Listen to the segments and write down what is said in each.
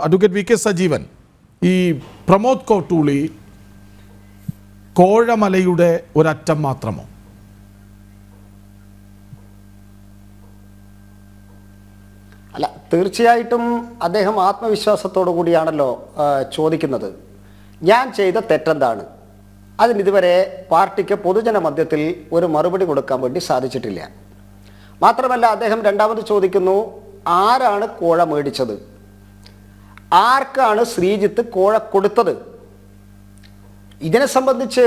Advocate V K Sajeevan, ഈ പ്രമോദ് കോട്ടൂളി കോഴമലയുടെ ഒരറ്റം മാത്രമോ? അല്ല, തീർച്ചയായിട്ടും അദ്ദേഹം ആത്മവിശ്വാസത്തോടു കൂടിയാണല്ലോ ചോദിക്കുന്നത്. ഞാൻ ചെയ്ത തെറ്റെന്താണ്? അതിനിതുവരെ പാർട്ടിക്ക് പൊതുജന മധ്യത്തിൽ ഒരു മറുപടി കൊടുക്കാൻ വേണ്ടി സാധിച്ചിട്ടില്ല. മാത്രമല്ല, അദ്ദേഹം രണ്ടാമത് ചോദിക്കുന്നു, ആരാണ് കോഴ മേടിച്ചത്, ആർക്കാണ് ശ്രീജിത്ത് കോഴ കൊടുത്തത്? ഇതിനെ സംബന്ധിച്ച്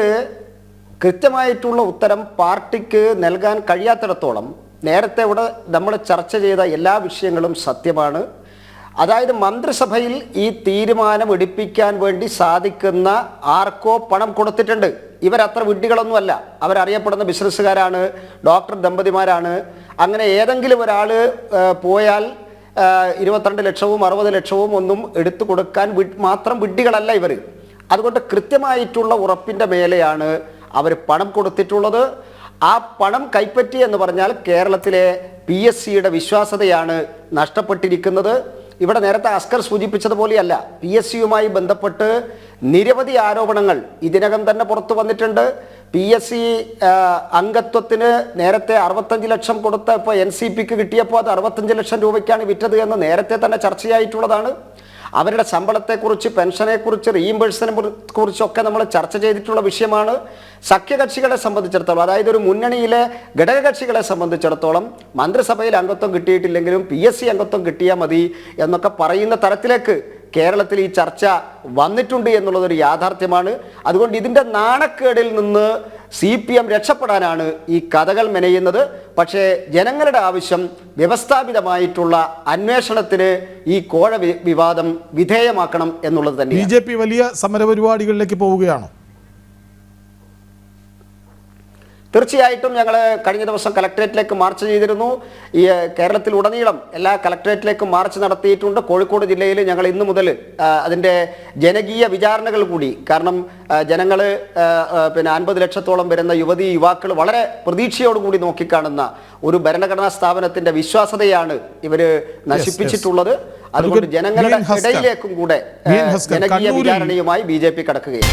കൃത്യമായിട്ടുള്ള ഉത്തരം പാർട്ടിക്ക് നൽകാൻ കഴിയാത്തിടത്തോളം നേരത്തെ ഇവിടെ നമ്മൾ ചർച്ച ചെയ്ത എല്ലാ വിഷയങ്ങളും സത്യമാണ്. അതായത് മന്ത്രിസഭയിൽ ഈ തീരുമാനം എടുപ്പിക്കാൻ വേണ്ടി സാധിക്കുന്ന ആർക്കോ പണം കൊടുത്തിട്ടുണ്ട്. ഇവരത്ര വിഡ്ഢികളൊന്നുമല്ല, അവരറിയപ്പെടുന്ന ബിസിനസ്സുകാരാണ്, ഡോക്ടർ ദമ്പതിമാരാണ്. അങ്ങനെ ഏതെങ്കിലും ഒരാൾ പോയാൽ 22 ലക്ഷവും 60 ലക്ഷവും ഒന്നും എടുത്തു കൊടുക്കാൻ മാത്രം വിഡ്ഢികളല്ല ഇവർ. അതുകൊണ്ട് കൃത്യമായിട്ടുള്ള ഉറപ്പിൻ്റെ മേലെയാണ് അവർ പണം കൊടുത്തിട്ടുള്ളത്. ആ പണം കൈപ്പറ്റി എന്ന് പറഞ്ഞാൽ കേരളത്തിലെ PSCയുടെ വിശ്വാസ്യതയാണ് നഷ്ടപ്പെട്ടിരിക്കുന്നത്. ഇവിടെ നേരത്തെ അസ്കർ സൂചിപ്പിച്ചതുപോലെയല്ല, PSCയുമായി ബന്ധപ്പെട്ട് നിരവധി ആരോപണങ്ങൾ ഇതിനകം തന്നെ പുറത്തു വന്നിട്ടുണ്ട്. PSC അംഗത്വത്തിന് നേരത്തെ 65 ലക്ഷം കൊടുത്ത ഇപ്പോൾ NCPക്ക് കിട്ടിയപ്പോൾ അത് 65 ലക്ഷം രൂപയ്ക്കാണ് വിറ്റത് എന്ന് നേരത്തെ തന്നെ ചർച്ചയായിട്ടുള്ളതാണ്. അവരുടെ ശമ്പളത്തെക്കുറിച്ച്, പെൻഷനെക്കുറിച്ച്, റീഇംബേഴ്സിനെ കുറിച്ചൊക്കെ നമ്മൾ ചർച്ച ചെയ്തിട്ടുള്ള വിഷയമാണ്. സഖ്യകക്ഷികളെ സംബന്ധിച്ചിടത്തോളം, അതായത് ഒരു മുന്നണിയിലെ ഘടകകക്ഷികളെ സംബന്ധിച്ചിടത്തോളം മന്ത്രിസഭയിൽ അംഗത്വം കിട്ടിയിട്ടില്ലെങ്കിലും PSC അംഗത്വം കിട്ടിയാൽ മതി എന്നൊക്കെ പറയുന്ന തരത്തിലേക്ക് കേരളത്തിൽ ഈ ചർച്ച വന്നിട്ടുണ്ട് എന്നുള്ളതൊരു യാഥാർത്ഥ്യമാണ്. അതുകൊണ്ട് ഇതിൻ്റെ നാണക്കേടിൽ നിന്ന് CPM രക്ഷപ്പെടാനാണ് ഈ കഥകൾ മെനയുന്നത്. പക്ഷേ ജനങ്ങളുടെ ആവശ്യം വ്യവസ്ഥാപിതമായിട്ടുള്ള അന്വേഷണത്തിന് ഈ കോഴ വിവാദം വിധേയമാക്കണം എന്നുള്ളത് തന്നെ. BJP വലിയ സമരപരിപാടികളിലേക്ക് പോവുകയാണോ? തീർച്ചയായിട്ടും ഞങ്ങൾ കഴിഞ്ഞ ദിവസം കളക്ടറേറ്റിലേക്ക് മാർച്ച് ചെയ്തിരുന്നു. ഈ കേരളത്തിലുടനീളം എല്ലാ കളക്ടറേറ്റിലേക്കും മാർച്ച് നടത്തിയിട്ടുണ്ട്. കോഴിക്കോട് ജില്ലയിൽ ഞങ്ങൾ ഇന്നു മുതൽ അതിൻ്റെ ജനകീയ വിചാരണകൾ കൂടി, കാരണം ജനങ്ങൾ 50 ലക്ഷത്തോളം വരുന്ന യുവതി യുവാക്കൾ വളരെ പ്രതീക്ഷയോടുകൂടി നോക്കിക്കാണുന്ന ഒരു ഭരണഘടനാ സ്ഥാപനത്തിൻ്റെ വിശ്വാസ്യതയാണ് ഇവർ നശിപ്പിച്ചിട്ടുള്ളത്. അതുകൊണ്ട് ജനങ്ങളുടെ ഇടയിലേക്കും കൂടെ ജനകീയ വിചാരണയുമായി BJP കടക്കുകയാണ്.